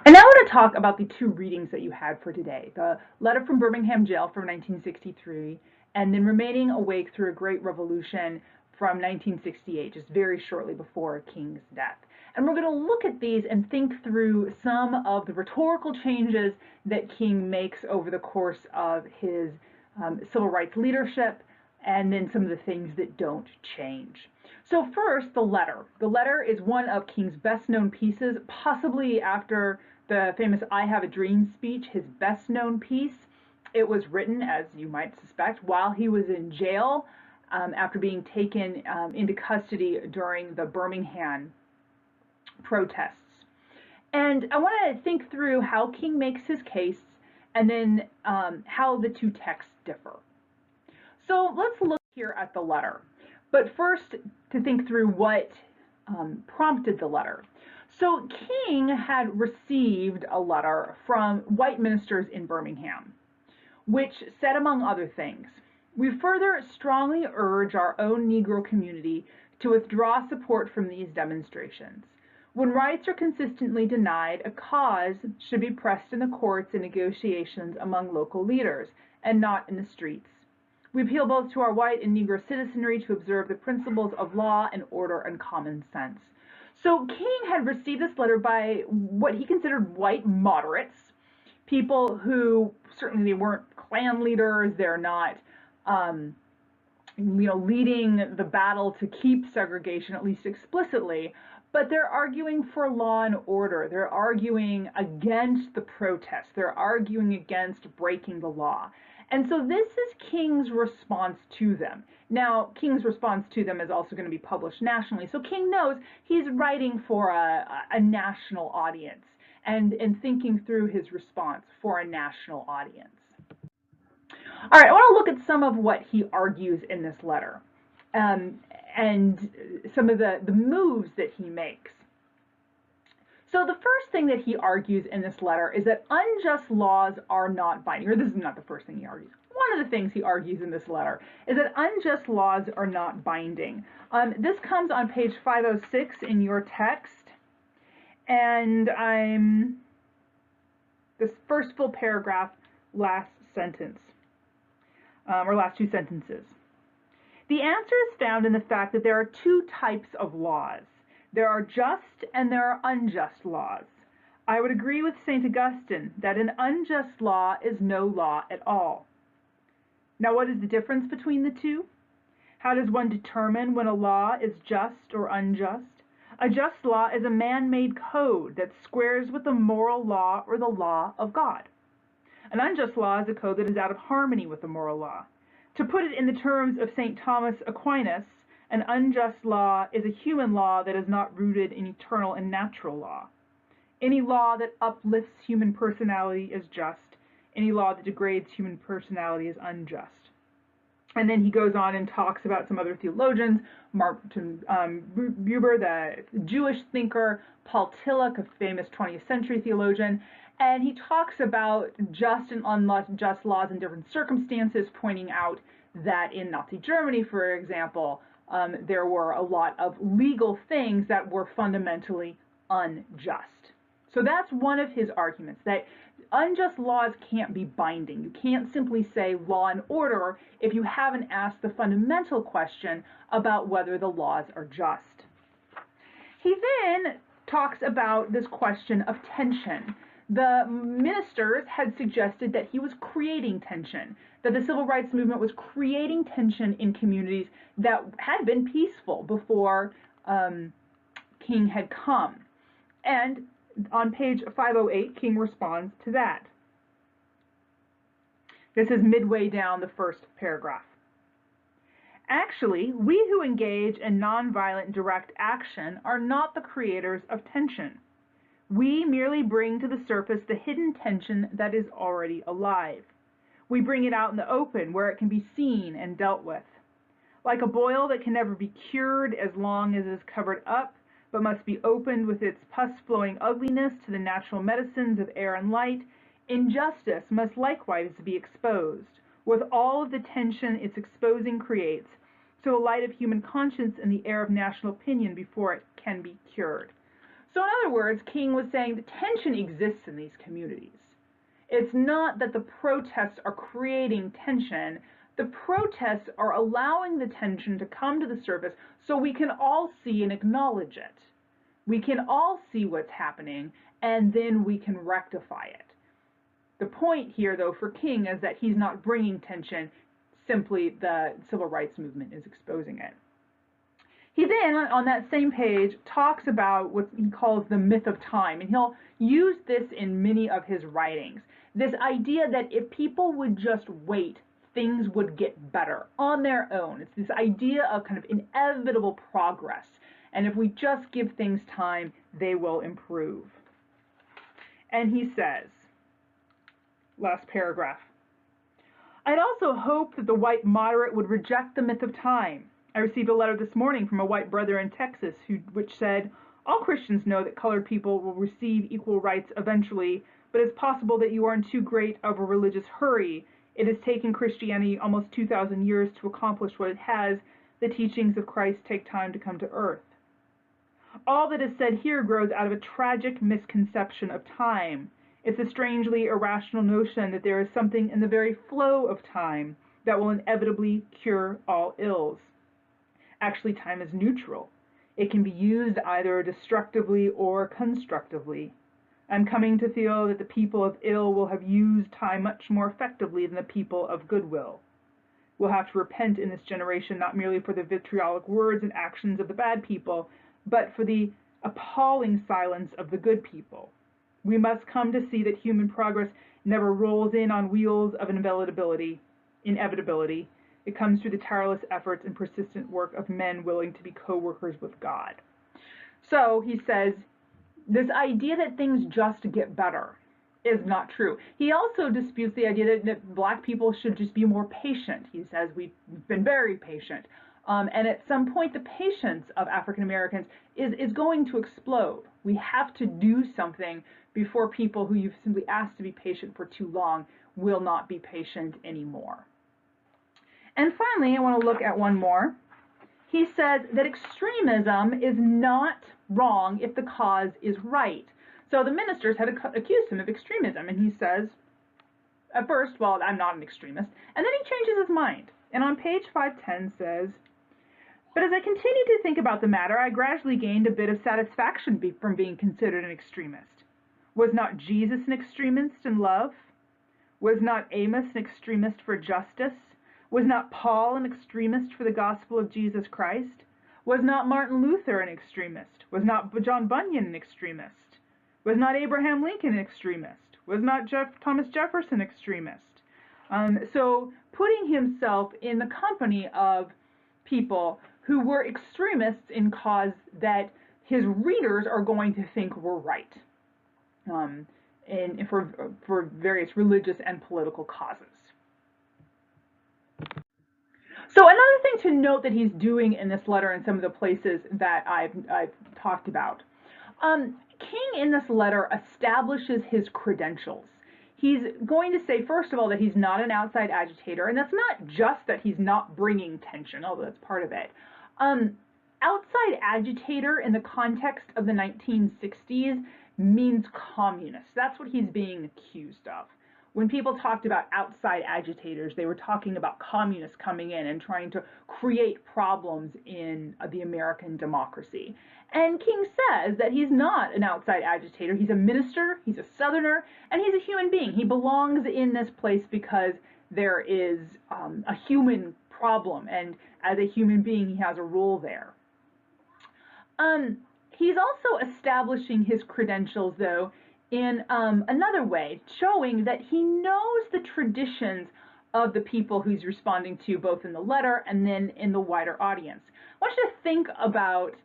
And now I want to talk about the two readings that you had for today. The letter from Birmingham jail from 1963, and then Remaining Awake Through a Great Revolution from 1968, just very shortly before King's death. And we're going to look at these and think through some of the rhetorical changes that King makes over the course of his civil rights leadership, and then some of the things that don't change. So first, the letter. The letter is one of King's best-known pieces, possibly after the famous I Have a Dream speech, his best-known piece. It was written, as you might suspect, while he was in jail after being taken into custody during the Birmingham protests. And I want to think through how King makes his case and then how the two texts differ. So let's look here at the letter. But first, to think through what prompted the letter. So King had received a letter from white ministers in Birmingham, which said, among other things, "We further strongly urge our own Negro community to withdraw support from these demonstrations. When rights are consistently denied, a cause should be pressed in the courts and negotiations among local leaders, and not in the streets. We appeal both to our white and Negro citizenry to observe the principles of law and order and common sense." So King had received this letter by what he considered white moderates, people who certainly they weren't Klan leaders, they're not leading the battle to keep segregation, at least explicitly, but they're arguing for law and order. They're arguing against the protests. They're arguing against breaking the law. And so this is King's response to them. Now, King's response to them is also going to be published nationally. So King knows he's writing for a national audience and thinking through his response for a national audience. All right, I want to look at some of what he argues in this letter and some of the moves that he makes. So the first thing that he argues in this letter is that unjust laws are not binding, or this is not the first thing he argues. One of the things he argues in this letter is that unjust laws are not binding. This comes on page 506 in your text, and this first full paragraph, last sentence, or last two sentences. "The answer is found in the fact that there are two types of laws. There are just and there are unjust laws. I would agree with St. Augustine that an unjust law is no law at all." Now, what is the difference between the two? How does one determine when a law is just or unjust? A just law is a man-made code that squares with the moral law or the law of God. An unjust law is a code that is out of harmony with the moral law. To put it in the terms of St. Thomas Aquinas, an unjust law is a human law that is not rooted in eternal and natural law. Any law that uplifts human personality is just. Any law that degrades human personality is unjust. And then he goes on and talks about some other theologians, Martin Buber, the Jewish thinker, Paul Tillich, a famous 20th century theologian, and he talks about just and unjust laws in different circumstances, pointing out that in Nazi Germany, for example, there were a lot of legal things that were fundamentally unjust. So that's one of his arguments, that unjust laws can't be binding. You can't simply say law and order if you haven't asked the fundamental question about whether the laws are just. He then talks about this question of tension. The ministers had suggested that he was creating tension, that the civil rights movement was creating tension in communities that had been peaceful before King had come. And on page 508, King responds to that. This is midway down the first paragraph. "Actually, we who engage in nonviolent direct action are not the creators of tension. We merely bring to the surface the hidden tension that is already alive. We bring it out in the open where it can be seen and dealt with. Like a boil that can never be cured as long as it is covered up, but must be opened with its pus-flowing ugliness to the natural medicines of air and light, injustice must likewise be exposed, with all of the tension its exposing creates, to the light of human conscience and the air of national opinion before it can be cured." So in other words, King was saying that tension exists in these communities. It's not that the protests are creating tension. The protests are allowing the tension to come to the surface so we can all see and acknowledge it. We can all see what's happening, and then we can rectify it. The point here, though, for King is that he's not bringing tension, simply the civil rights movement is exposing it. He then, on that same page, talks about what he calls the myth of time, and he'll use this in many of his writings. This idea that if people would just wait, things would get better on their own. It's this idea of kind of inevitable progress, and if we just give things time, they will improve. And he says, last paragraph, I'd also hoped that the white moderate would reject the myth of time. I received a letter this morning from a white brother in Texas which said, all Christians know that colored people will receive equal rights eventually, but it's possible that you are in too great of a religious hurry. It has taken Christianity almost 2,000 years to accomplish what it has. The teachings of Christ take time to come to earth. All that is said here grows out of a tragic misconception of time. It's a strangely irrational notion that there is something in the very flow of time that will inevitably cure all ills. Actually, time is neutral. It can be used either destructively or constructively. I'm coming to feel that the people of ill will have used time much more effectively than the people of goodwill. We'll have to repent in this generation not merely for the vitriolic words and actions of the bad people, but for the appalling silence of the good people. We must come to see that human progress never rolls in on wheels of inevitability. It comes through the tireless efforts and persistent work of men willing to be co-workers with God. So he says, this idea that things just get better is not true. He also disputes the idea that black people should just be more patient. He says we've been very patient. And at some point, the patience of African Americans is going to explode. We have to do something before people who you've simply asked to be patient for too long will not be patient anymore. And finally, I want to look at one more. He says that extremism is not wrong if the cause is right. So the ministers had accused him of extremism, and he says, at first, well, I'm not an extremist, and then he changes his mind. And on page 510 says, but as I continued to think about the matter, I gradually gained a bit of satisfaction from being considered an extremist. Was not Jesus an extremist in love? Was not Amos an extremist for justice? Was not Paul an extremist for the gospel of Jesus Christ? Was not Martin Luther an extremist? Was not John Bunyan an extremist? Was not Abraham Lincoln an extremist? Was not Thomas Jefferson an extremist? So putting himself in the company of people who were extremists in cause that his readers are going to think were right, and for various religious and political causes. So another thing to note that he's doing in this letter and some of the places that I've talked about, King in this letter establishes his credentials. He's going to say, first of all, that he's not an outside agitator, and that's not just that he's not bringing tension, although that's part of it. Outside agitator in the context of the 1960s means communist. That's what he's being accused of. When people talked about outside agitators, they were talking about communists coming in and trying to create problems in the American democracy. And King says that he's not an outside agitator. He's a minister, he's a Southerner, and he's a human being. He belongs in this place because there is a human problem, and as a human being, he has a role there. He's also establishing his credentials, though, in another way, showing that he knows the traditions of the people who's responding to, both in the letter and then in the wider audience. I want you to think about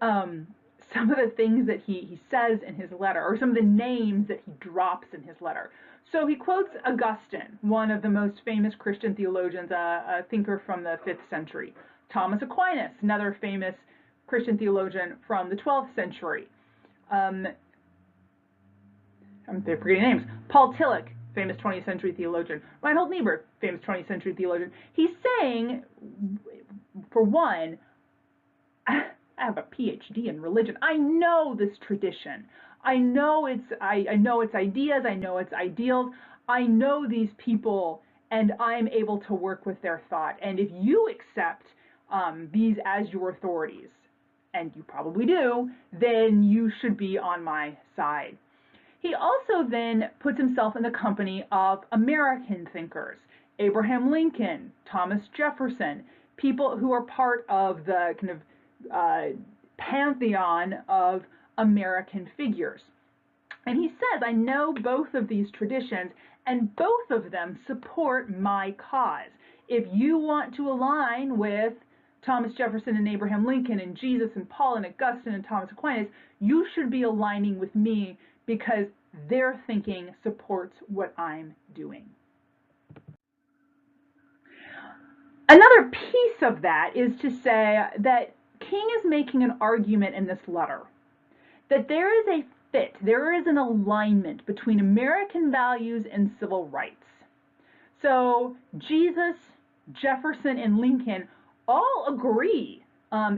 some of the things that he says in his letter, or some of the names that he drops in his letter. So he quotes Augustine, one of the most famous Christian theologians, a thinker from the 5th century. Thomas Aquinas, another famous Christian theologian from the 12th century. I'm forgetting names. Paul Tillich, famous 20th century theologian. Reinhold Niebuhr, famous 20th century theologian. He's saying, for one, I have a PhD in religion. I know this tradition. I know its ideas. I know its ideals. I know these people, and I'm able to work with their thought. And if you accept these as your authorities, and you probably do, then you should be on my side. He also then puts himself in the company of American thinkers, Abraham Lincoln, Thomas Jefferson, people who are part of the kind of pantheon of American figures. And he says, I know both of these traditions, and both of them support my cause. If you want to align with Thomas Jefferson and Abraham Lincoln and Jesus and Paul and Augustine and Thomas Aquinas, you should be aligning with me because their thinking supports what I'm doing. Another piece of that is to say that King is making an argument in this letter that there is a fit, there is an alignment between American values and civil rights. So Jesus, Jefferson, and Lincoln all agree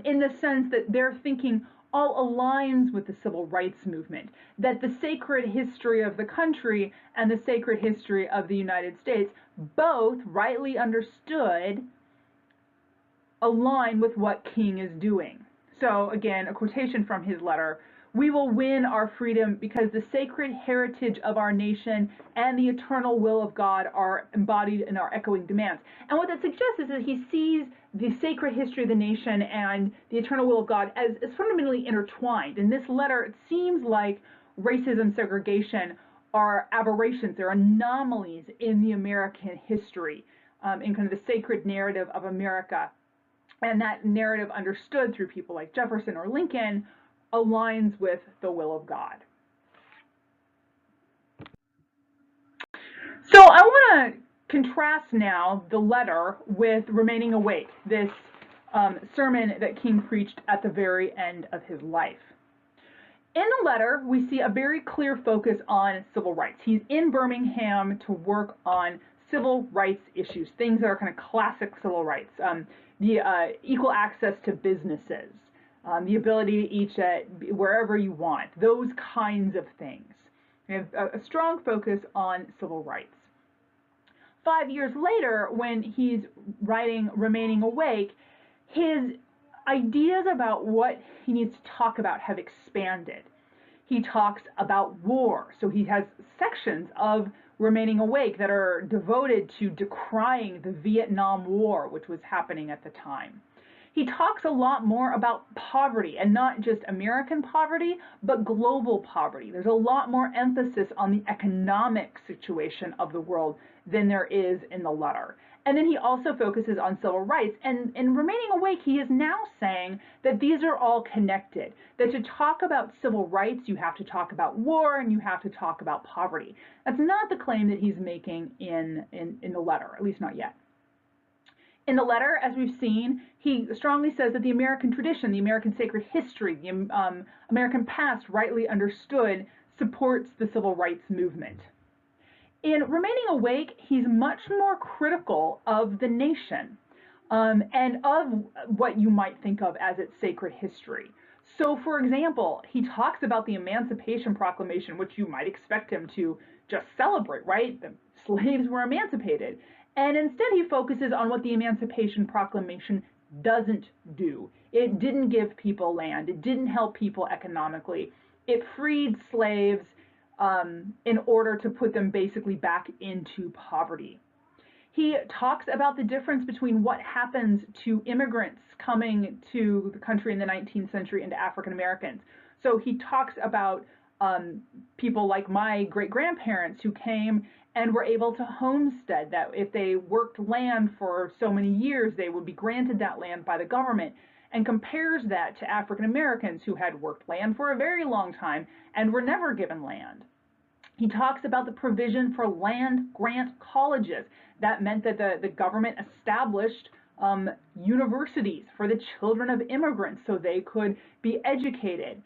in the sense that their thinking all aligns with the civil rights movement, that the sacred history of the country and the sacred history of the United States, both rightly understood, align with what King is doing. So again, a quotation from his letter, we will win our freedom because the sacred heritage of our nation and the eternal will of God are embodied in our echoing demands. And what that suggests is that he sees the sacred history of the nation and the eternal will of God as fundamentally intertwined. In this letter, it seems like racism, segregation are aberrations, they're anomalies in the American history, in kind of the sacred narrative of America. And that narrative understood through people like Jefferson or Lincoln aligns with the will of God. So I want to contrast now the letter with Remaining Awake, this sermon that King preached at the very end of his life. In the letter, we see a very clear focus on civil rights. He's in Birmingham to work on civil rights issues, things that are kind of classic civil rights, the equal access to businesses, the ability to eat wherever you want, those kinds of things. We have a strong focus on civil rights. 5 years later, when he's writing Remaining Awake, his ideas about what he needs to talk about have expanded. He talks about war, so he has sections of Remaining Awake that are devoted to decrying the Vietnam War, which was happening at the time. He talks a lot more about poverty, and not just American poverty, but global poverty. There's a lot more emphasis on the economic situation of the world than there is in the letter. And then he also focuses on civil rights. And in Remaining Awake, he is now saying that these are all connected, that to talk about civil rights, you have to talk about war and you have to talk about poverty. That's not the claim that he's making in the letter, at least not yet. In the letter, as we've seen, he strongly says that the American tradition, the American sacred history, the American past, rightly understood, supports the civil rights movement. In Remaining Awake, he's much more critical of the nation and of what you might think of as its sacred history. So, for example, he talks about the Emancipation Proclamation, which you might expect him to just celebrate, right? The slaves were emancipated. And instead, he focuses on what the Emancipation Proclamation doesn't do. It didn't give people land. It didn't help people economically. It freed slaves in order to put them basically back into poverty. He talks about the difference between what happens to immigrants coming to the country in the 19th century and to African Americans. So he talks about people like my great-grandparents who came and were able to homestead, that if they worked land for so many years, they would be granted that land by the government, and compares that to African Americans who had worked land for a very long time and were never given land. He talks about the provision for land grant colleges. That meant that the government established universities for the children of immigrants so they could be educated.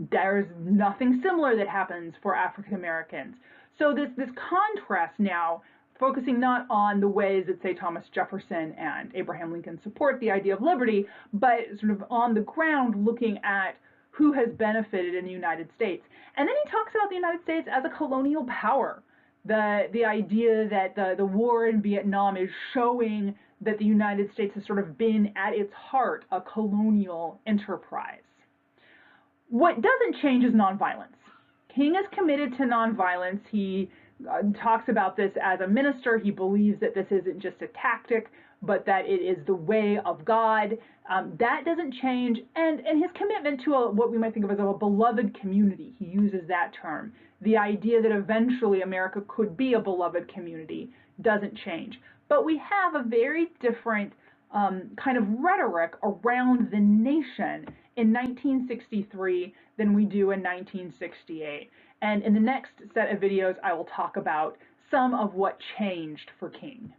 There's nothing similar that happens for African Americans. So this contrast now focusing not on the ways that, say, Thomas Jefferson and Abraham Lincoln support the idea of liberty, but sort of on the ground looking at who has benefited in the United States. And then he talks about the United States as a colonial power. The idea that the war in Vietnam is showing that the United States has sort of been at its heart a colonial enterprise. What doesn't change is nonviolence. King is committed to nonviolence. He talks about this as a minister. He believes that this isn't just a tactic, but that it is the way of God. That doesn't change. And his commitment to what we might think of as a beloved community, he uses that term. The idea that eventually America could be a beloved community doesn't change. But we have a very different kind of rhetoric around the nation in 1963 than we do in 1968. And in the next set of videos, I will talk about some of what changed for King.